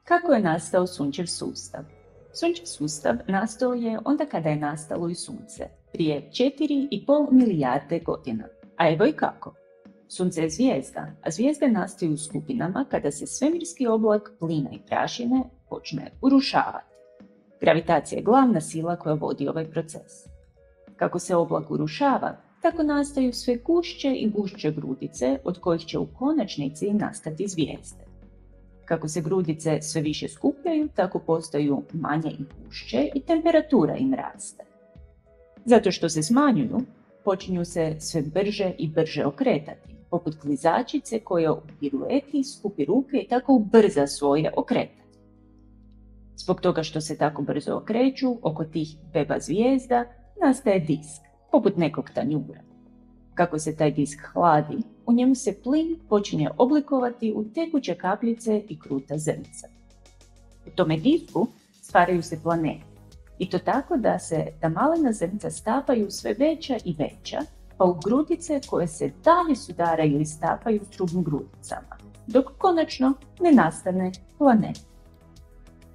Kako je nastao Sunčev sustav? Sunčev sustav nastao je onda kada je nastalo i Sunce, prije 4,5 milijarde godina. A evo i kako. Sunce je zvijezda, a zvijezde nastaju u skupinama kada se svemirski oblak plina i prašine počne urušavati. Gravitacija je glavna sila koja vodi ovaj proces. Kako se oblak urušava, tako nastaju sve gušće i gušće grudice od kojih će u konačnici nastati zvijezde. Kako se grudice sve više skupljaju, tako postaju manje i gušće i temperatura im raste. Zato što se smanjuju, počinju se sve brže i brže okretati, poput klizačice koja u pirueti skupi ruke i tako ubrza svoje okretanje. Zbog toga što se tako brzo okreću, oko tih beba zvijezda nastaje disk, poput nekog tanjura. Kako se taj disk hladi, u njemu se plin počinje oblikovati u tekuće kapljice i kruta zrnca. U tome disku stvaraju se planeti. I to tako da malena zrnca stapaju sve veća i veća, pa u grudice koje se dalje sudaraju i stapaju s drugim grudicama, dok konačno ne nastane planet.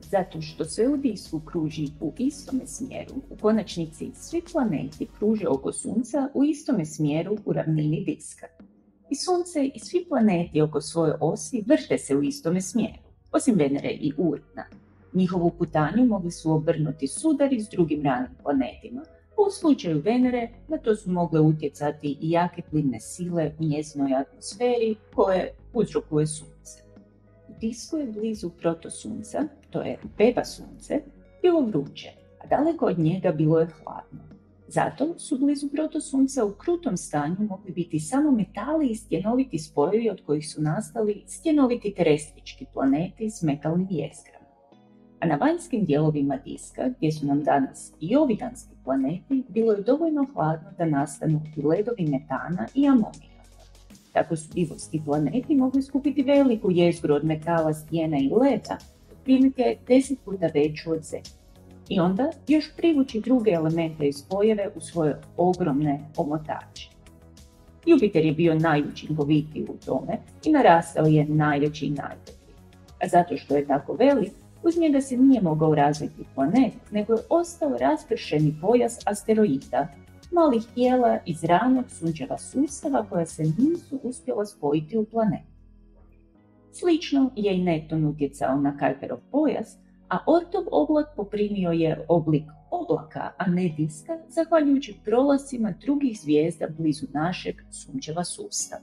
Zato što sve u disku kruži u istome smjeru, u konačnici svi planeti kruže oko Sunca u istome smjeru u ravnini diska. I Sunce i svi planeti oko svoje osi vrte se u istome smjeru, osim Venere i Urana. Njihovu putanju mogli su obrnuti sudari s drugim ranim planetima, a u slučaju Venere na to su mogle utjecati i jake plimne sile u njezinoj atmosferi koje uzrokuje Sunce. U disku je blizu protosunca, to je beba Sunce, bilo vruće, a daleko od njega bilo je hladno. Zato su blizu protosunca u krutom stanju mogli biti samo metali i stjenoviti spojevi od kojih su nastali stjenoviti terestrički planeti s metalnim jezgrama. A na vanjskim dijelovima diska, gdje su nam danas i ovitanski planeti, bilo je dovoljno hladno da nastanu i ledovi metana i amonijaka. Tako su divovski planeti mogli skupiti veliku jezgru od metala, stijena i leda, otprilike 10 puta veću od Zemlje. I onda još privući druge elemente i spojeve u svoje ogromne omotače. Jupiter je bio najučinkovitiji u tome i narastao je najveći i najtepliji. A zato što je tako velik, uz njega se nije mogao razviti planet, nego je ostao raspršeni pojas asteroida, malih tijela iz ranog Sunčeva sustava koja se nisu uspjela spojiti u planet. Slično je i Neptun utjecao na Kuiperov pojas, a Oertov oblak poprimio je oblik oblaka, a ne diska, zahvaljujući prolascima drugih zvijezda blizu našeg Sunčeva sustava.